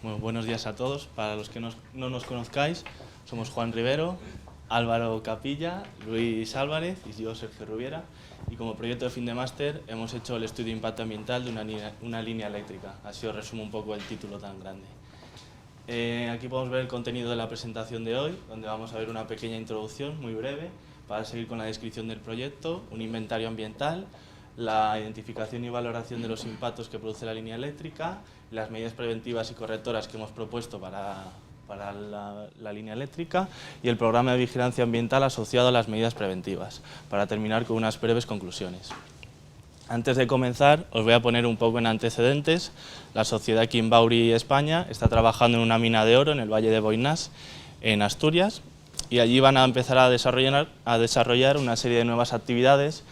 Bueno, buenos días a todos. Para los que no nos conozcáis, somos Juan Rivero, Álvaro Capilla, Luis Álvarez y yo, Sergio Rubiera. Y como proyecto de fin de máster hemos hecho el estudio de impacto ambiental de una línea eléctrica. Así os resumo un poco el título tan grande. Aquí podemos ver el contenido de la presentación de hoy, donde vamos a ver una pequeña introducción muy breve para seguir con la descripción del proyecto, un inventario ambiental, la identificación y valoración de los impactos que produce la línea eléctrica, las medidas preventivas y correctoras que hemos propuesto para la línea eléctrica y el programa de vigilancia ambiental asociado a las medidas preventivas, para terminar con unas breves conclusiones. Antes de comenzar, os voy a poner un poco en antecedentes. La sociedad Kimbauri España está trabajando en una mina de oro en el Valle de Boinás, en Asturias, y allí van a empezar a desarrollar una serie de nuevas actividades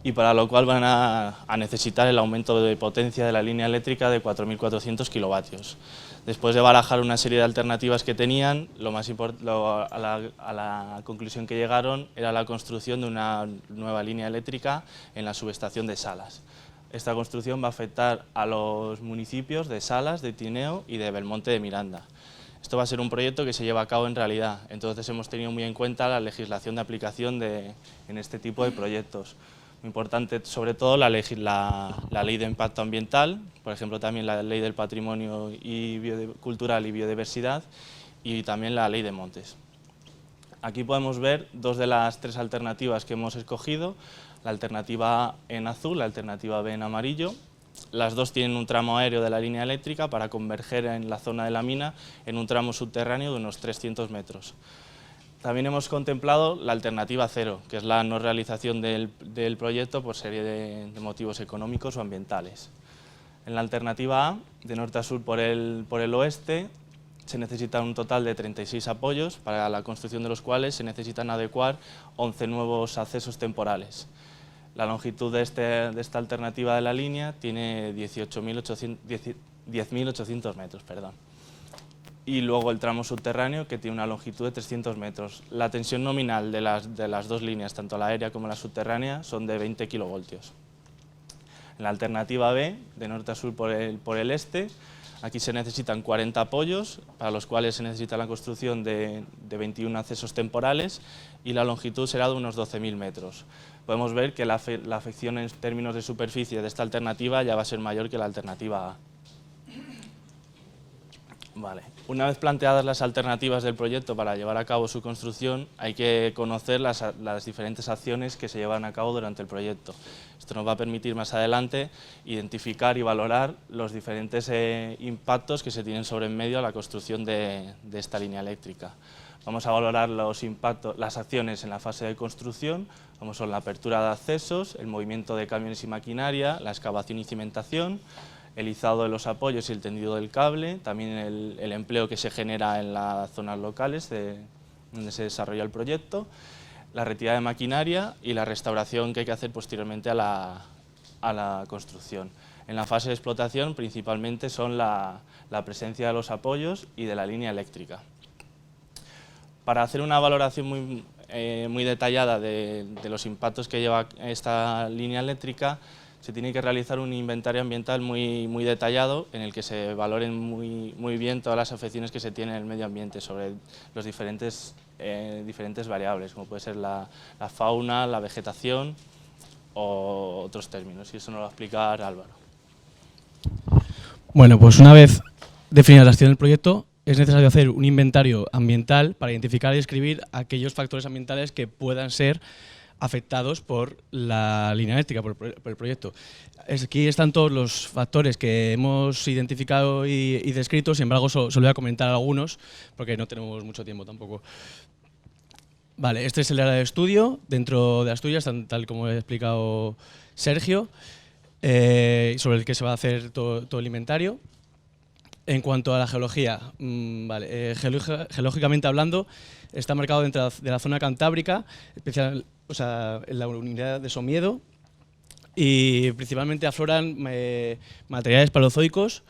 y para lo cual van a necesitar el aumento de potencia de la línea eléctrica de 4.400 kilovatios. Después de barajar una serie de alternativas que tenían, a la conclusión que llegaron era la construcción de una nueva línea eléctrica en la subestación de Salas. Esta construcción va a afectar a los municipios de Salas, de Tineo y de Belmonte de Miranda. Esto va a ser un proyecto que se lleva a cabo en realidad, entonces hemos tenido muy en cuenta la legislación de aplicación en este tipo de proyectos. Muy importante, sobre todo, la ley de impacto ambiental, por ejemplo, también la ley del patrimonio cultural y biodiversidad y también la ley de montes. Aquí podemos ver dos de las tres alternativas que hemos escogido, la alternativa A en azul, la alternativa B en amarillo. Las dos tienen un tramo aéreo de la línea eléctrica para converger en la zona de la mina en un tramo subterráneo de unos 300 metros. También hemos contemplado la alternativa cero, que es la no realización del proyecto por serie de motivos económicos o ambientales. En la alternativa A, de norte a sur por el oeste, se necesita un total de 36 apoyos, para la construcción de los cuales se necesitan adecuar 11 nuevos accesos temporales. La longitud de esta alternativa de la línea tiene 10.800 metros. Y luego el tramo subterráneo, que tiene una longitud de 300 metros. La tensión nominal de las dos líneas, tanto la aérea como la subterránea, son de 20 kilovoltios. En la alternativa B, de norte a sur por el este, aquí se necesitan 40 apoyos, para los cuales se necesita la construcción de 21 accesos temporales y la longitud será de unos 12.000 metros. Podemos ver que la afección en términos de superficie de esta alternativa ya va a ser mayor que la alternativa A. Vale. Una vez planteadas las alternativas del proyecto para llevar a cabo su construcción, hay que conocer las diferentes acciones que se llevan a cabo durante el proyecto. Esto nos va a permitir más adelante identificar y valorar los diferentes impactos que se tienen sobre en medio a la construcción de esta línea eléctrica. Vamos a valorar las acciones en la fase de construcción, como son la apertura de accesos, el movimiento de camiones y maquinaria, la excavación y cimentación, el izado de los apoyos y el tendido del cable, también el empleo que se genera en las zonas locales donde se desarrolla el proyecto, la retirada de maquinaria y la restauración que hay que hacer posteriormente a la construcción. En la fase de explotación principalmente son la presencia de los apoyos y de la línea eléctrica. Para hacer una valoración muy detallada de los impactos que lleva esta línea eléctrica, se tiene que realizar un inventario ambiental muy detallado en el que se valoren muy bien todas las afecciones que se tienen en el medio ambiente sobre los diferentes variables, como puede ser la fauna, la vegetación o otros términos, y eso nos lo va a explicar Álvaro. Bueno, pues una vez definida la acción del proyecto, es necesario hacer un inventario ambiental para identificar y describir aquellos factores ambientales que puedan ser afectados por la línea eléctrica, por el proyecto. Aquí están todos los factores que hemos identificado y descrito, sin embargo solo voy a comentar algunos porque no tenemos mucho tiempo tampoco. Vale, este es el área de estudio dentro de Asturias, tal como ha explicado Sergio, sobre el que se va a hacer todo el inventario. En cuanto a la geología, geológicamente hablando, está marcado dentro de la zona cantábrica, en la unidad de Somiedo, y principalmente afloran materiales paleozoicos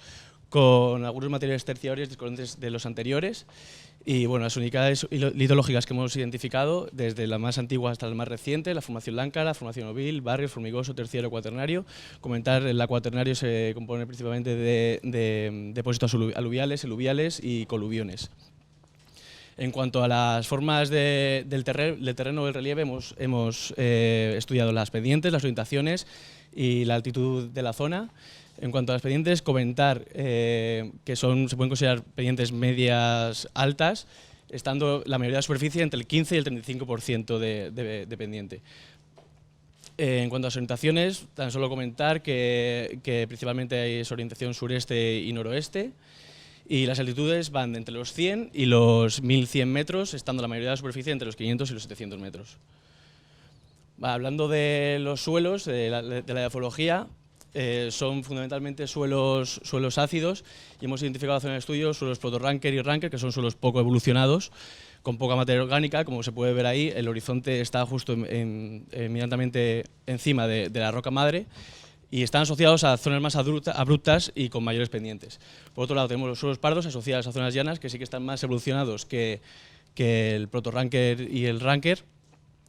con algunos materiales terciarios discordantes de los anteriores, Y bueno, las unidades litológicas que hemos identificado, desde la más antigua hasta la más reciente, la formación Láncara, la formación Ovil, Barrios, Formigoso, Terciario, Cuaternario. Comentar, el Cuaternario se compone principalmente de depósitos aluviales, eluviales y coluviones. En cuanto a las formas del terreno o del relieve, hemos estudiado las pendientes, las orientaciones y la altitud de la zona. En cuanto a las pendientes, comentar que se pueden considerar pendientes medias altas, estando la mayoría de la superficie entre el 15 y el 35% de pendiente. En cuanto a las orientaciones, tan solo comentar que principalmente es orientación sureste y noroeste, y las altitudes van entre los 100 y los 1100 metros, estando la mayoría de la superficie entre los 500 y los 700 metros. Hablando de los suelos, de la edafología, son fundamentalmente suelos ácidos, y hemos identificado la zona de estudio suelos proto-ranker y ranker, que son suelos poco evolucionados, con poca materia orgánica. Como se puede ver ahí, el horizonte está justo inmediatamente encima de la roca madre, y están asociados a zonas más abruptas y con mayores pendientes. Por otro lado, tenemos los suelos pardos asociados a zonas llanas, que sí que están más evolucionados que el proto-ranker y el ranker.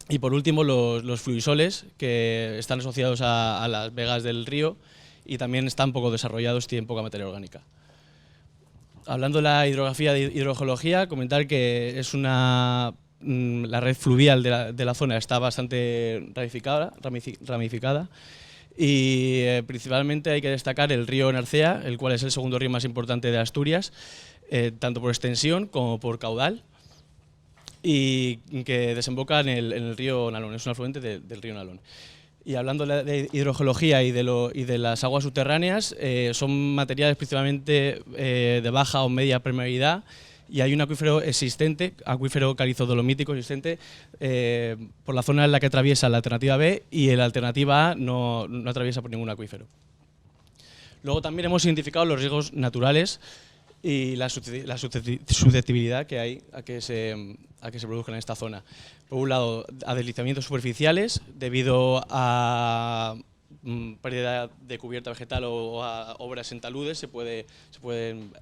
Y por último, los fluvisoles, que están asociados a las vegas del río y también están poco desarrollados, tienen poca materia orgánica. Hablando de la hidrografía de hidrogeología, comentar que es la red fluvial de la zona está bastante ramificada, y principalmente hay que destacar el río Narcea, el cual es el segundo río más importante de Asturias, tanto por extensión como por caudal, y que desemboca en el río Nalón, es un afluente del río Nalón. Y hablando de hidrogeología y de las aguas subterráneas, son materiales principalmente de baja o media permeabilidad, y hay un acuífero existente, acuífero calizo-dolomítico existente, por la zona en la que atraviesa la alternativa B, y la alternativa A no atraviesa por ningún acuífero. Luego también hemos identificado los riesgos naturales y la susceptibilidad que hay a que se produzcan en esta zona. Por un lado, a deslizamientos superficiales debido a pérdida de cubierta vegetal o a obras en taludes,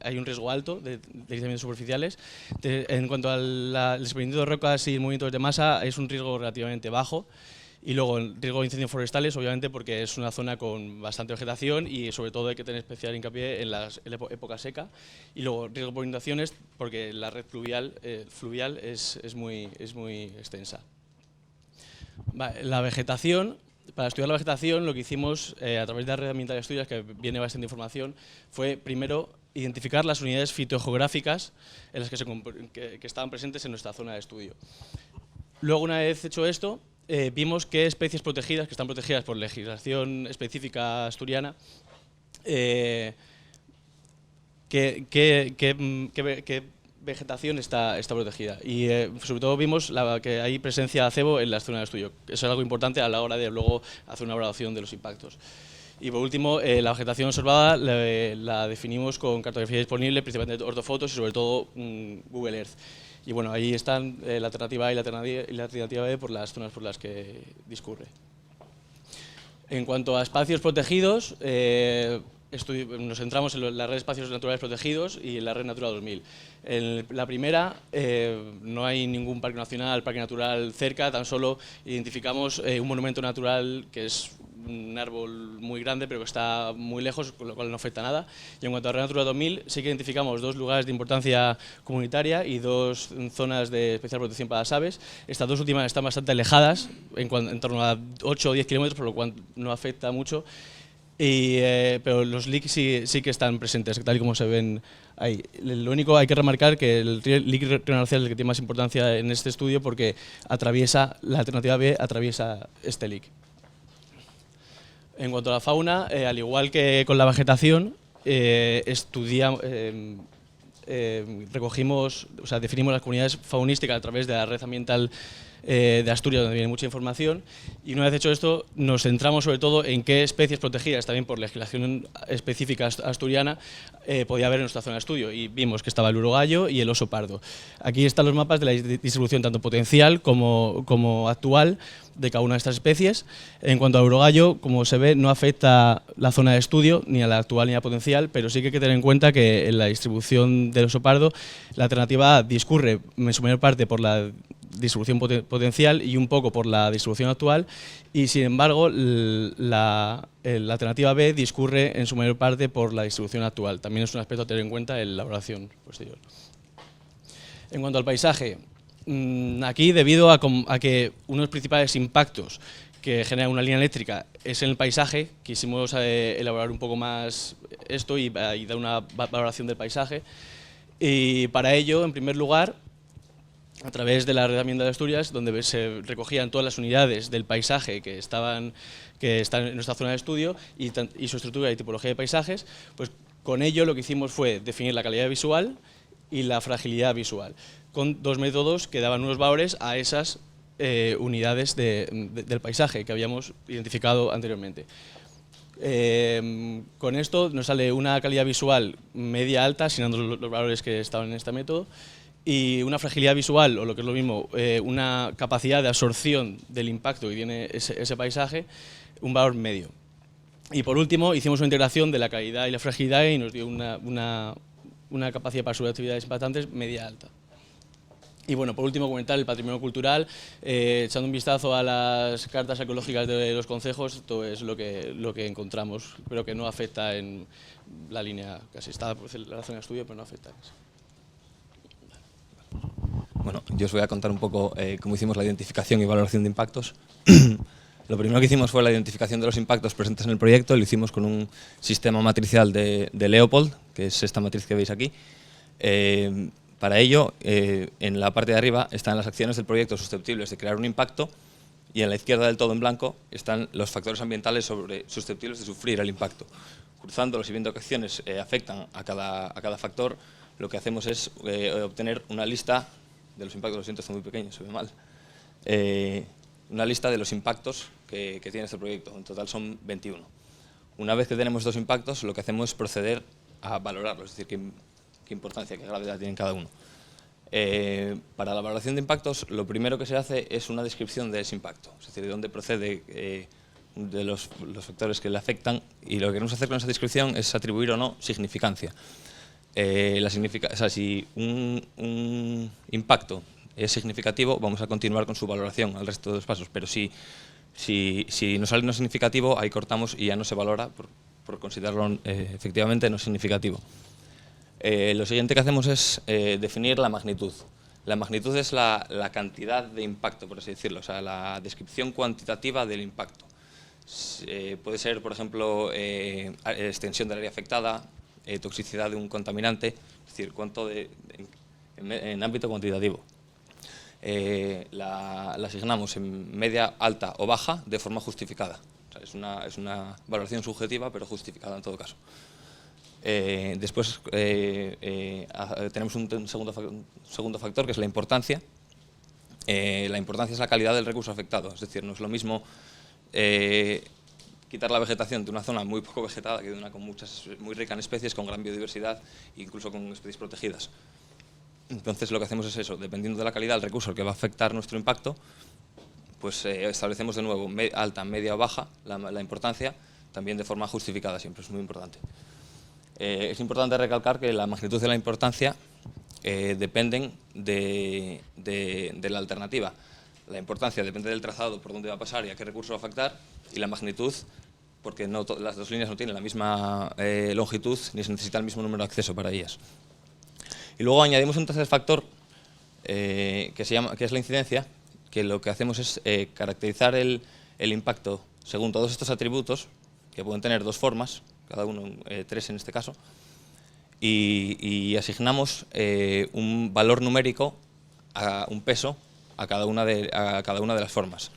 hay un riesgo alto de deslizamientos superficiales. En cuanto al desprendimiento de rocas y movimientos de masa, es un riesgo relativamente bajo. Y luego el riesgo de incendios forestales, obviamente, porque es una zona con bastante vegetación, y sobre todo hay que tener especial hincapié en la época seca. Y luego riesgo por inundaciones, porque la red fluvial es muy extensa. La vegetación. Para estudiar la vegetación, lo que hicimos a través de la red ambiental de Asturias, que viene bastante información, fue primero identificar las unidades fitogeográficas en las que estaban presentes en nuestra zona de estudio. Luego, una vez hecho esto, vimos qué especies protegidas, que están protegidas por legislación específica asturiana, qué vegetación está protegida. Y sobre todo vimos que hay presencia de acebo en las zonas de estudio. Eso es algo importante a la hora de luego hacer una evaluación de los impactos. Y por último, la vegetación observada la definimos con cartografía disponible, principalmente ortofotos y sobre todo Google Earth. Y bueno, ahí están la alternativa A y la alternativa B por las zonas por las que discurre. En cuanto a espacios protegidos, nos centramos en la red de espacios naturales protegidos y en la red Natura 2000. En la primera, no hay ningún parque nacional, parque natural cerca, tan solo identificamos un monumento natural que es un árbol muy grande, pero que está muy lejos, con lo cual no afecta nada. Y en cuanto a Red Natura 2000, sí que identificamos dos lugares de importancia comunitaria y dos zonas de especial protección para las aves. Estas dos últimas están bastante alejadas, en torno a 8 o 10 kilómetros, por lo cual no afecta mucho. Pero los LIC sí que están presentes, tal y como se ven ahí. Lo único, hay que remarcar que el LIC Río Narcea es el que tiene más importancia en este estudio, porque la alternativa B atraviesa este LIC. En cuanto a la fauna, al igual que con la vegetación, definimos las comunidades faunísticas a través de la red ambiental de Asturias, donde viene mucha información, y una vez hecho esto nos centramos sobre todo en qué especies protegidas, también por legislación específica asturiana, podía haber en nuestra zona de estudio, y vimos que estaba el urogallo y el oso pardo. Aquí están los mapas de la distribución tanto potencial como actual de cada una de estas especies. En cuanto al urogallo, como se ve, no afecta la zona de estudio, ni a la actual ni a la potencial, pero sí que hay que tener en cuenta que en la distribución del oso pardo la alternativa discurre en su mayor parte por la distribución potencial y un poco por la distribución actual, y sin embargo la alternativa B discurre en su mayor parte por la distribución actual. También es un aspecto a tener en cuenta en la elaboración posterior. En cuanto al paisaje, aquí, debido a que uno de los principales impactos que genera una línea eléctrica es en el paisaje, quisimos elaborar un poco más esto y dar una valoración del paisaje. Y para ello, en primer lugar, a través de la Red Ambiental de Asturias, donde se recogían todas las unidades del paisaje que están en nuestra zona de estudio y su estructura y tipología de paisajes, pues con ello lo que hicimos fue definir la calidad visual y la fragilidad visual, con dos métodos que daban unos valores a esas unidades del paisaje que habíamos identificado anteriormente. Con esto nos sale una calidad visual media-alta, asignando los valores que estaban en este método, y una fragilidad visual, o lo que es lo mismo, una capacidad de absorción del impacto que tiene ese paisaje, un valor medio. Y por último, hicimos una integración de la calidad y la fragilidad y nos dio una capacidad para subir actividades impactantes media-alta. Y bueno, por último, comentar el patrimonio cultural, echando un vistazo a las cartas ecológicas de los concejos, esto es lo que encontramos, pero que no afecta en la línea, casi está en la zona de estudio, pero no afecta casi. Bueno, yo os voy a contar un poco cómo hicimos la identificación y valoración de impactos. Lo primero que hicimos fue la identificación de los impactos presentes en el proyecto, lo hicimos con un sistema matricial de Leopold, que es esta matriz que veis aquí. Para ello, en la parte de arriba están las acciones del proyecto susceptibles de crear un impacto, y en la izquierda del todo en blanco están los factores ambientales susceptibles de sufrir el impacto. Cruzándolos y viendo qué acciones afectan a cada factor, lo que hacemos es obtener una lista de los impactos. Lo siento, está muy pequeño, se ve mal. Una lista de los impactos que tiene este proyecto. En total son 21. Una vez que tenemos estos impactos, lo que hacemos es proceder a valorarlos, es decir, qué importancia, qué gravedad tienen cada uno. Para la valoración de impactos, lo primero que se hace es una descripción de ese impacto, es decir, de dónde procede, de los factores que le afectan, y lo que queremos hacer con esa descripción es atribuir o no significancia. Si un impacto es significativo, vamos a continuar con su valoración al resto de los pasos, pero si nos sale no significativo, ahí cortamos y ya no se valora por considerarlo efectivamente no significativo. Lo siguiente que hacemos es definir la magnitud. La magnitud es la cantidad de impacto, por así decirlo, o sea, la descripción cuantitativa del impacto. Puede ser, por ejemplo, extensión del área afectada, toxicidad de un contaminante, es decir, cuánto en ámbito cuantitativo. La asignamos en media, alta o baja de forma justificada. O sea, es una valoración subjetiva, pero justificada en todo caso. Después tenemos un segundo factor, que es la importancia. La importancia es la calidad del recurso afectado, es decir, no es lo mismo quitar la vegetación de una zona muy poco vegetada que de una muy rica en especies, con gran biodiversidad, incluso con especies protegidas. Entonces lo que hacemos es eso, dependiendo de la calidad del recurso que va a afectar nuestro impacto, pues establecemos de nuevo alta, media o baja la importancia, también de forma justificada siempre, es muy importante. Es importante recalcar que la magnitud de la importancia dependen de la alternativa. La importancia depende del trazado, por dónde va a pasar y a qué recurso va a afectar, y la magnitud, porque las dos líneas no tienen la misma longitud ni se necesita el mismo número de acceso para ellas. Y luego añadimos un tercer factor que es la incidencia, que lo que hacemos es caracterizar el impacto según todos estos atributos, que pueden tener dos formas, cada uno 3 en este caso, y asignamos un valor numérico, un peso, a cada una de las formas.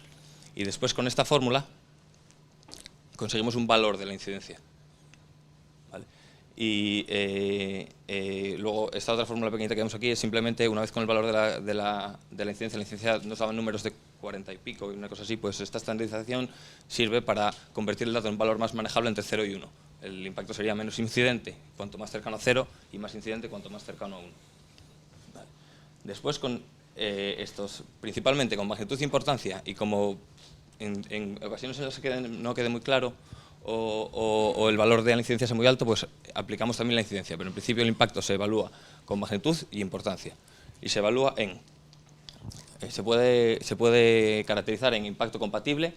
Y después con esta fórmula conseguimos un valor de la incidencia. ¿Vale? Y luego, esta otra fórmula pequeñita que vemos aquí es simplemente, una vez con el valor de la incidencia nos daban números de 40 y pico y una cosa así, pues esta estandarización sirve para convertir el dato en un valor más manejable entre 0 y 1. El impacto sería menos incidente cuanto más cercano a 0 y más incidente cuanto más cercano a 1. Vale. Después, con estos, principalmente con magnitud e importancia, y como en ocasiones en las que no quede muy claro, o el valor de la incidencia es muy alto, pues aplicamos también la incidencia, pero en principio el impacto se evalúa con magnitud y importancia. Y se evalúa se puede caracterizar en impacto compatible,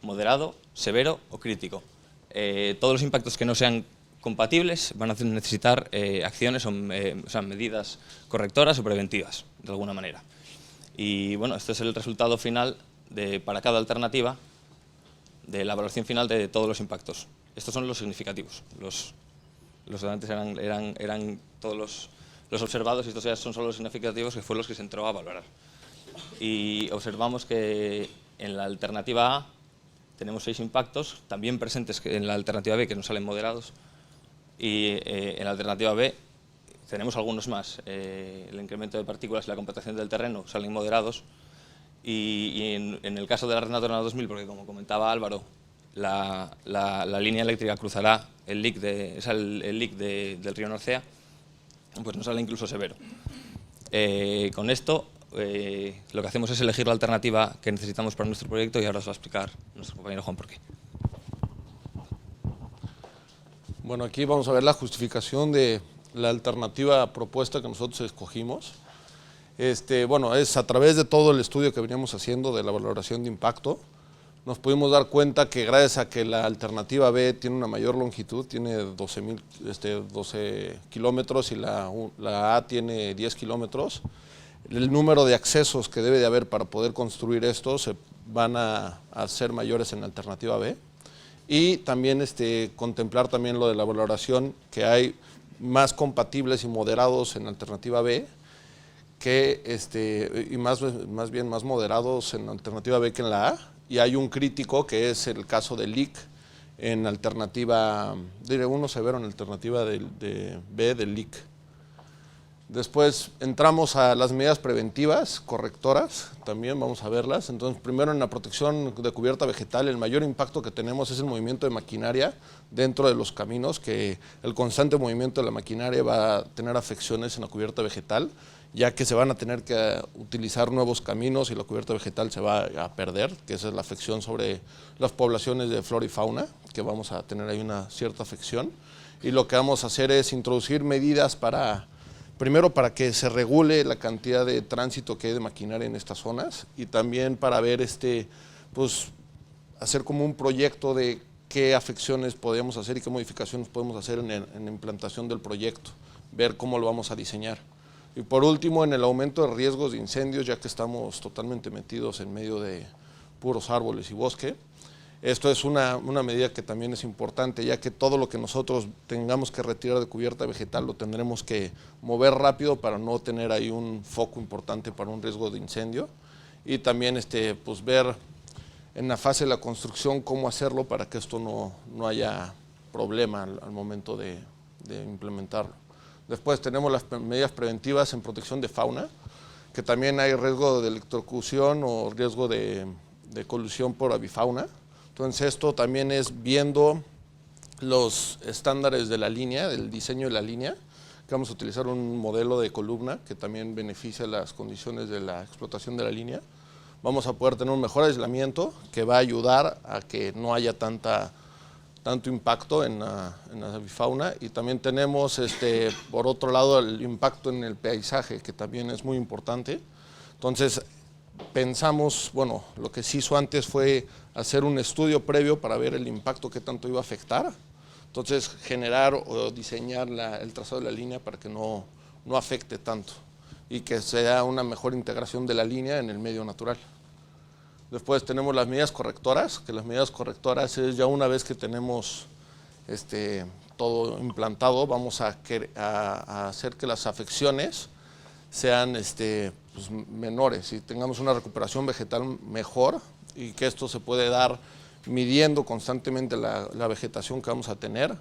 moderado, severo o crítico. Todos los impactos que no sean compatibles van a necesitar acciones o sea, medidas correctoras o preventivas, de alguna manera. Y bueno, este es el resultado final para cada alternativa, de la valoración final de todos los impactos. Estos son los significativos. Los de antes eran todos los observados, y estos ya son solo los significativos, que fueron los que se entró a valorar. Y observamos que en la alternativa A tenemos 6 impactos, también presentes en la alternativa B, que nos salen moderados, y en la alternativa B tenemos algunos más. El incremento de partículas y la compactación del terreno salen moderados, y en el caso de la Red Natura 2000, porque como comentaba Álvaro, la línea eléctrica cruzará el leak del río Norcea, pues nos sale incluso severo. Con esto lo que hacemos es elegir la alternativa que necesitamos para nuestro proyecto, y ahora os va a explicar nuestro compañero Juan por qué. Bueno, aquí vamos a ver la justificación de la alternativa propuesta que nosotros escogimos. Bueno, es a través de todo el estudio que veníamos haciendo de la valoración de impacto, nos pudimos dar cuenta que gracias a que la alternativa B tiene una mayor longitud, tiene 12 kilómetros, y la A tiene 10 kilómetros, el número de accesos que debe de haber para poder construir esto se van a ser mayores en la alternativa B. Y también contemplar también lo de la valoración, que hay más compatibles y moderados en la alternativa B, y más bien más moderados en la alternativa B que en la A, y hay un crítico que es el caso del leak en alternativa, diré uno severo en alternativa de B del leak. Después entramos a las medidas preventivas, correctoras, también vamos a verlas. Entonces, primero, en la protección de cubierta vegetal, el mayor impacto que tenemos es el movimiento de maquinaria dentro de los caminos, que el constante movimiento de la maquinaria va a tener afecciones en la cubierta vegetal, ya que se van a tener que utilizar nuevos caminos y la cubierta vegetal se va a perder, que esa es la afección sobre las poblaciones de flora y fauna, que vamos a tener ahí una cierta afección. Y lo que vamos a hacer es introducir medidas primero para que se regule la cantidad de tránsito que hay de maquinaria en estas zonas, y también para ver, pues, hacer como un proyecto de qué afecciones podemos hacer y qué modificaciones podemos hacer en la implantación del proyecto, ver cómo lo vamos a diseñar. Y por último, en el aumento de riesgos de incendios, ya que estamos totalmente metidos en medio de puros árboles y bosque. Esto es una medida que también es importante, ya que todo lo que nosotros tengamos que retirar de cubierta vegetal lo tendremos que mover rápido para no tener ahí un foco importante para un riesgo de incendio. Y también pues ver en la fase de la construcción cómo hacerlo para que esto no haya problema al momento de implementarlo. Después tenemos las medidas preventivas en protección de fauna, que también hay riesgo de electrocución o riesgo de colusión por avifauna. Entonces, esto también es viendo los estándares de la línea, del diseño de la línea, que vamos a utilizar un modelo de columna que también beneficia las condiciones de la explotación de la línea. Vamos a poder tener un mejor aislamiento que va a ayudar a que no haya tanto impacto en la avifauna, y también tenemos por otro lado el impacto en el paisaje, que también es muy importante. Entonces pensamos, bueno, lo que se hizo antes fue hacer un estudio previo para ver el impacto que tanto iba a afectar, entonces generar o diseñar el trazado de la línea para que no afecte tanto y que sea una mejor integración de la línea en el medio natural. Después tenemos las medidas correctoras, que las medidas correctoras es ya una vez que tenemos todo implantado, vamos a hacer que las afecciones sean pues, menores y tengamos una recuperación vegetal mejor, y que esto se puede dar midiendo constantemente la vegetación que vamos a tener,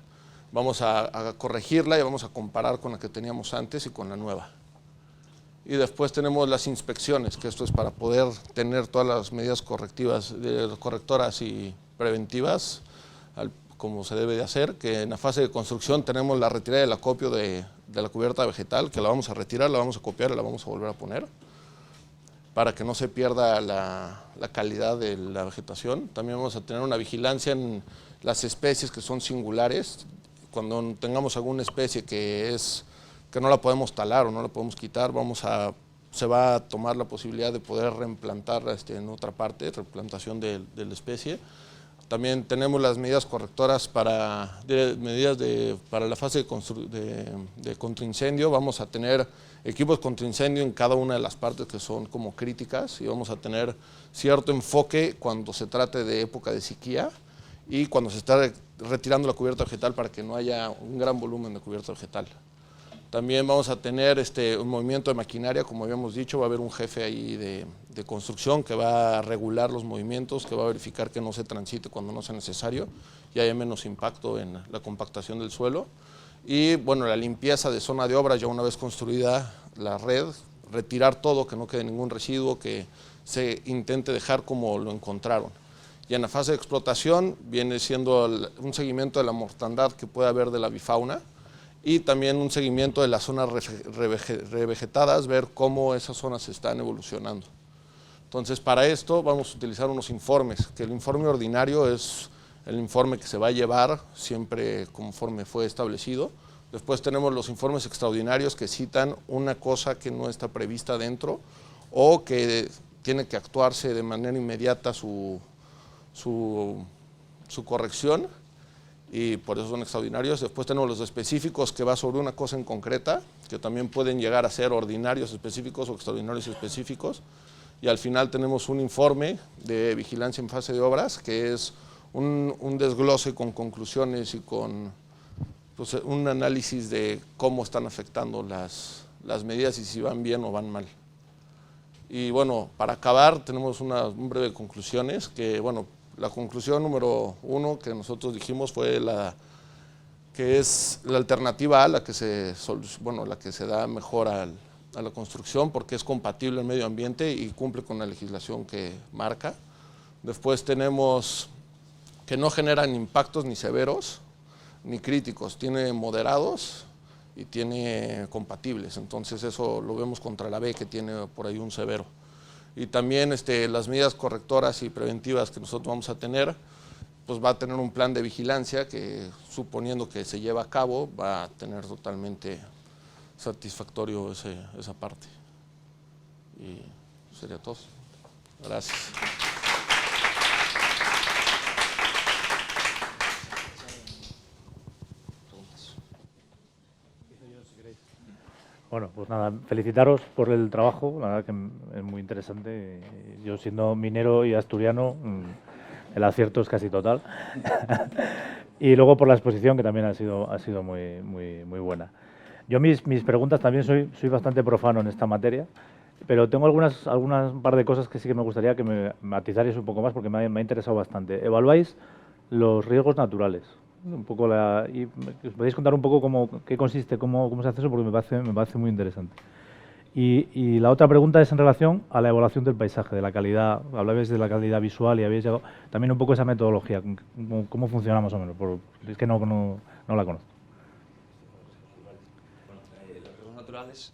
Vamos a corregirla y vamos a comparar con la que teníamos antes y con la nueva. Y después tenemos las inspecciones, que esto es para poder tener todas las medidas correctoras y preventivas, como se debe de hacer, que en la fase de construcción tenemos la retirada del acopio de la cubierta vegetal, que la vamos a retirar, la vamos a copiar y la vamos a volver a poner, para que no se pierda la calidad de la vegetación. También vamos a tener una vigilancia en las especies que son singulares. Cuando tengamos alguna especie que no la podemos talar o no la podemos quitar, se va a tomar la posibilidad de poder reimplantarla en otra parte, replantación de la especie. También tenemos las medidas correctoras para la fase de contraincendio. Vamos a tener equipos contraincendio en cada una de las partes que son como críticas y vamos a tener cierto enfoque cuando se trate de época de sequía y cuando se está retirando la cubierta vegetal para que no haya un gran volumen de cubierta vegetal. También vamos a tener un movimiento de maquinaria, como habíamos dicho, va a haber un jefe ahí de construcción que va a regular los movimientos, que va a verificar que no se transite cuando no sea necesario y haya menos impacto en la compactación del suelo. Y bueno, la limpieza de zona de obra, ya una vez construida la red, retirar todo, que no quede ningún residuo, que se intente dejar como lo encontraron. Y en la fase de explotación viene siendo un seguimiento de la mortandad que puede haber de la avifauna, y también un seguimiento de las zonas revegetadas, ver cómo esas zonas están evolucionando. Entonces, para esto vamos a utilizar unos informes, que el informe ordinario es el informe que se va a llevar siempre conforme fue establecido. Después tenemos los informes extraordinarios que citan una cosa que no está prevista dentro o que tiene que actuarse de manera inmediata su corrección, y por eso son extraordinarios. Después tenemos los específicos, que va sobre una cosa en concreta, que también pueden llegar a ser ordinarios específicos o extraordinarios específicos. Y al final tenemos un informe de vigilancia en fase de obras, que es un desglose con conclusiones y con un análisis de cómo están afectando las medidas y si van bien o van mal. Y bueno, para acabar tenemos un breve conclusiones, que bueno, la conclusión número 1 que nosotros dijimos fue que es la alternativa A, la que se da mejor a la construcción porque es compatible al medio ambiente y cumple con la legislación que marca. Después tenemos que no generan impactos ni severos ni críticos, tiene moderados y tiene compatibles, entonces eso lo vemos contra la B, que tiene por ahí un severo. Y también las medidas correctoras y preventivas que nosotros vamos a tener, pues va a tener un plan de vigilancia que, suponiendo que se lleva a cabo, va a tener totalmente satisfactorio esa parte. Y sería todo. Gracias. Bueno, pues nada, felicitaros por el trabajo, la verdad que es muy interesante. Yo siendo minero y asturiano, el acierto es casi total. Y luego por la exposición, que también ha sido muy buena. Yo mis preguntas también soy bastante profano en esta materia, pero tengo algunas par de cosas que sí que me gustaría que me matizarais un poco más porque me ha interesado bastante. Evaluáis los riesgos naturales. Un poco y os podéis contar un poco qué consiste, cómo se hace eso, porque me parece muy interesante. Y la otra pregunta es en relación a la evaluación del paisaje, de la calidad. Hablabais de la calidad visual y habéis llegado también un poco a esa metodología, cómo funciona más o menos, es que no la conozco. Bueno, los riesgos naturales,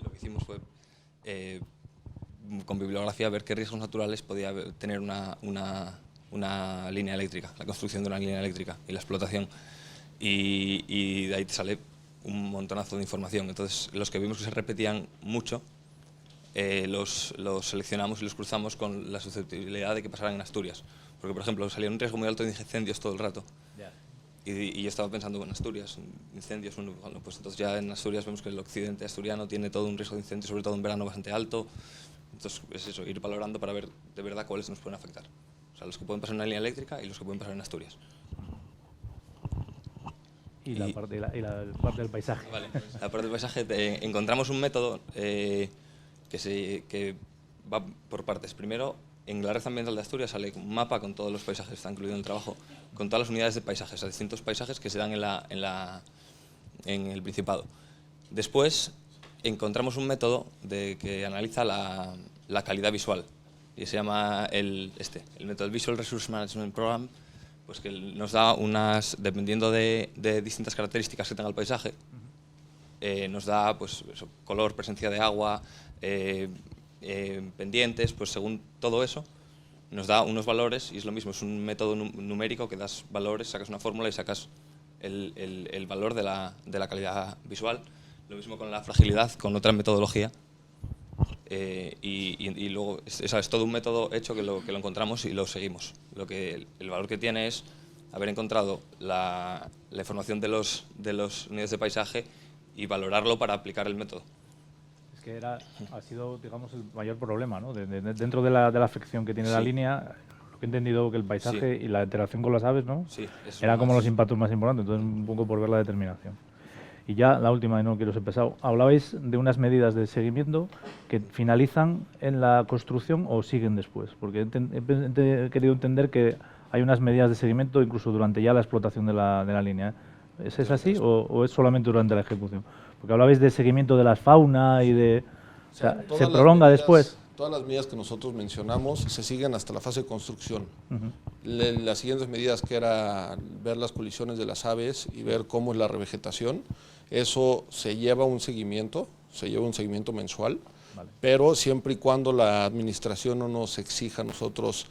lo que hicimos fue con bibliografía ver qué riesgos naturales podía tener una línea eléctrica, la construcción de una línea eléctrica y la explotación. Y de ahí te sale un montonazo de información. Entonces, los que vimos que se repetían mucho, los seleccionamos y los cruzamos con la susceptibilidad de que pasaran en Asturias. Porque, por ejemplo, salía un riesgo muy alto de incendios todo el rato. Y yo estaba pensando, bueno, Asturias, incendios, bueno, pues entonces ya en Asturias vemos que el occidente asturiano tiene todo un riesgo de incendios, sobre todo en verano, bastante alto. Entonces, es eso, ir valorando para ver de verdad cuáles nos pueden afectar. O sea, los que pueden pasar en una línea eléctrica y los que pueden pasar en Asturias. Y la parte del paisaje. Vale, la parte del paisaje, encontramos un método que va por partes. Primero, en la red ambiental de Asturias sale un mapa con todos los paisajes, está incluido en el trabajo, con todas las unidades de paisajes, a distintos paisajes que se dan en el Principado. Después encontramos un método que analiza la calidad visual y se llama el método Visual Resource Management Program, pues que nos da dependiendo de distintas características que tenga el paisaje, nos da pues eso, color, presencia de agua, pendientes, pues según todo eso nos da unos valores, y es lo mismo, es un método numérico que das valores, sacas una fórmula y sacas el valor de la calidad visual. Lo mismo con la fragilidad, con otra metodología. Y luego es todo un método hecho que lo encontramos y lo seguimos. El valor que tiene es haber encontrado la información de los unidades de paisaje y valorarlo para aplicar el método. Es que ha sido, digamos, el mayor problema, ¿no? Dentro de la afección que tiene la línea, lo que he entendido que el paisaje y la interacción con las aves, ¿no? Sí, eran como los impactos más importantes, entonces un poco por ver la determinación. Y ya la última, y no quiero ser pesado, hablabais de unas medidas de seguimiento que finalizan en la construcción o siguen después, porque he querido entender que hay unas medidas de seguimiento incluso durante ya la explotación de la línea. ¿Es así o es solamente durante la ejecución? Porque hablabais de seguimiento de la fauna y de... O sea, ¿se prolonga después? Todas las medidas que nosotros mencionamos se siguen hasta la fase de construcción. Las siguientes medidas, que era ver las colisiones de las aves y ver cómo es la revegetación, eso se lleva un seguimiento mensual, pero siempre y cuando la administración no nos exija a nosotros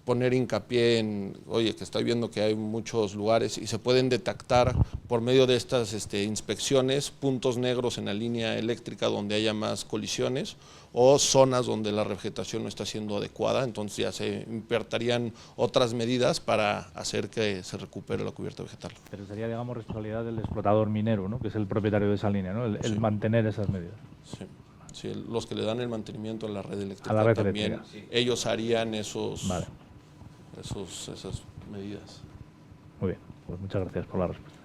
poner hincapié en, oye, que estoy viendo que hay muchos lugares y se pueden detectar por medio de estas inspecciones puntos negros en la línea eléctrica donde haya más colisiones o zonas donde la revegetación no está siendo adecuada, entonces ya se implementarían otras medidas para hacer que se recupere la cubierta vegetal. Pero sería, digamos, responsabilidad del explotador minero, ¿no? Que es el propietario de esa línea, ¿no? El mantener esas medidas. Sí. Sí, los que le dan el mantenimiento a la red eléctrica a la red también, eléctrica. Ellos harían esas medidas. Muy bien, pues muchas gracias por la respuesta.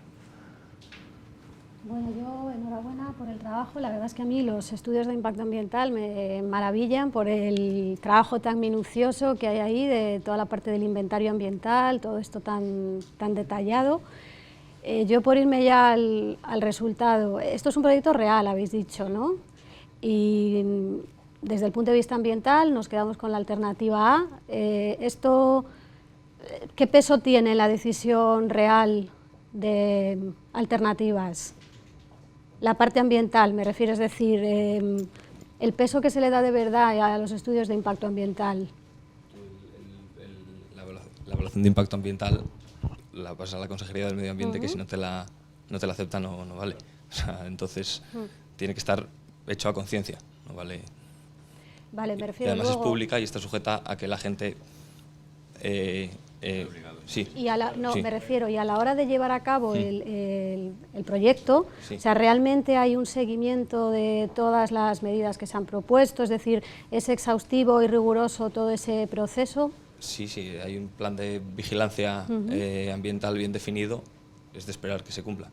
Bueno, yo enhorabuena por el trabajo. La verdad es que a mí los estudios de impacto ambiental me maravillan por el trabajo tan minucioso que hay ahí, de toda la parte del inventario ambiental, todo esto tan detallado. Yo, por irme ya al resultado, esto es un proyecto real, habéis dicho, ¿no? Y desde el punto de vista ambiental nos quedamos con la alternativa A. Esto, ¿qué peso tiene la decisión real de alternativas? La parte ambiental, me refiero, es decir, el peso que se le da de verdad a los estudios de impacto ambiental. La evaluación de impacto ambiental la pasa a la Consejería del Medio Ambiente, que si no te la acepta no vale. O sea, entonces tiene que estar hecho a conciencia, no vale. Vale, me Y refiero además luego... es pública y está sujeta a que la gente... sí. Me refiero, y a la hora de llevar a cabo el proyecto, Sí. o sea, realmente hay un seguimiento de todas las medidas que se han propuesto, es decir, ¿es exhaustivo y riguroso todo ese proceso? Sí, hay un plan de vigilancia ambiental bien definido, es de esperar que se cumpla.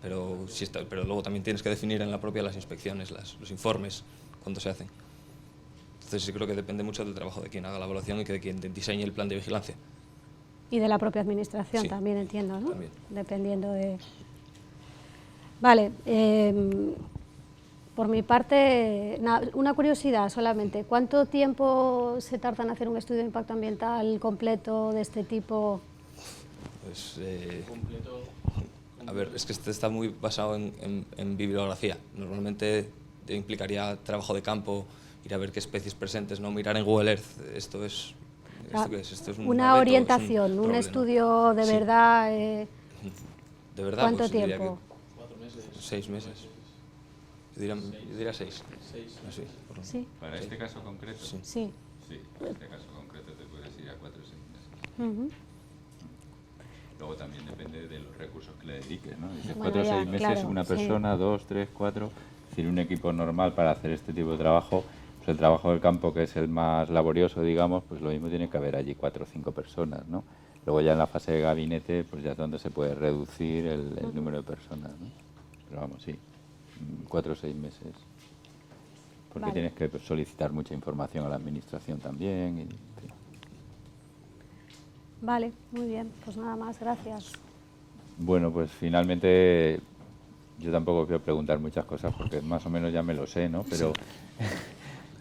Pero luego también tienes que definir en la propia las inspecciones, los informes, cuándo se hacen. Entonces sí creo que depende mucho del trabajo de quien haga la evaluación y de quien diseñe el plan de vigilancia. Y de la propia administración Sí, también, entiendo, ¿no? también. Dependiendo de... Vale, por mi parte, una curiosidad solamente. ¿Cuánto tiempo se tarda en hacer un estudio de impacto ambiental completo de este tipo? Pues, a ver, es que este está muy basado en bibliografía. Normalmente implicaría trabajo de campo, ir a ver qué especies presentes, no mirar en Google Earth. ¿Esto es una abeto, orientación, es un roble, estudio ¿no? de Sí. verdad. De verdad, ¿Cuánto pues, diría tiempo? que 4 meses. 6 meses. Yo diría 6. Así, Sí. Para este caso concreto, Sí. sí, para este caso concreto te puedes ir a 4 o 6 meses. Ujú. Luego también depende de los recursos que le dediques, ¿no? Dices, Bueno, 4 o ya, 6 meses, claro, una sí. persona, 2, 3, 4. Es decir, un equipo normal para hacer este tipo de trabajo, pues el trabajo del campo, que es el más laborioso, digamos, pues lo mismo tiene que haber allí 4 o 5 personas, ¿no? Luego ya en la fase de gabinete, pues ya es donde se puede reducir el número de personas, ¿no? Pero vamos, sí, 4 o 6 meses. Porque Vale. tienes que solicitar mucha información a la administración también. Y, en fin. Vale, muy bien, pues nada más, gracias. Bueno, pues finalmente yo tampoco quiero preguntar muchas cosas porque más o menos ya me lo sé, ¿no? Pero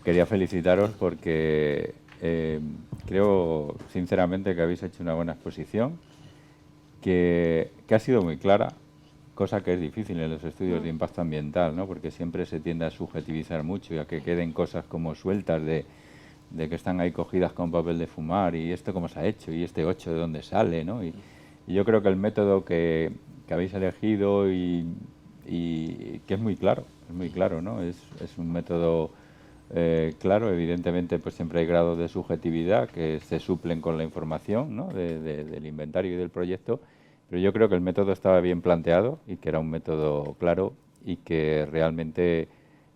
quería felicitaros porque creo sinceramente que habéis hecho una buena exposición, que ha sido muy clara, cosa que es difícil en los estudios de impacto ambiental, ¿no? Porque siempre se tiende a subjetivizar mucho y a que queden cosas como sueltas de que están ahí cogidas con papel de fumar y esto cómo se ha hecho y este 8 de dónde sale, ¿no? Y yo creo que el método que habéis elegido y que es muy claro, ¿no? Es un método claro, evidentemente pues siempre hay grados de subjetividad que se suplen con la información, ¿no? del inventario y del proyecto, pero yo creo que el método estaba bien planteado y que era un método claro y que realmente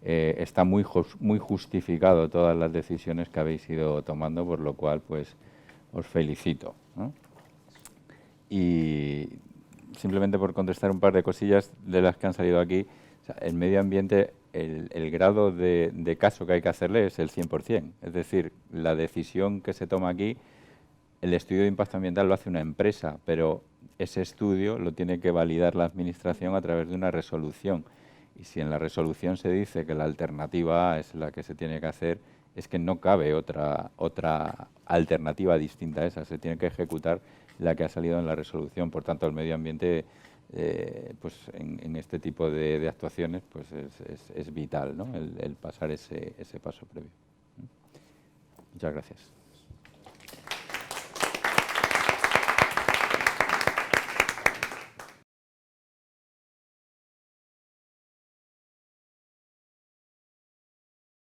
está muy justificado todas las decisiones que habéis ido tomando, por lo cual pues os felicito, ¿no? Y simplemente por contestar un par de cosillas de las que han salido aquí, o sea, el medio ambiente, el grado de caso que hay que hacerle es el 100%. Es decir, la decisión que se toma aquí, el estudio de impacto ambiental lo hace una empresa, pero ese estudio lo tiene que validar la Administración a través de una resolución. Y si en la resolución se dice que la alternativa A es la que se tiene que hacer, es que no cabe otra alternativa distinta a esa. Se tiene que ejecutar la que ha salido en la resolución. Por tanto, el medio ambiente, pues en este tipo de actuaciones, pues es vital, ¿no? El pasar ese paso previo. Muchas gracias.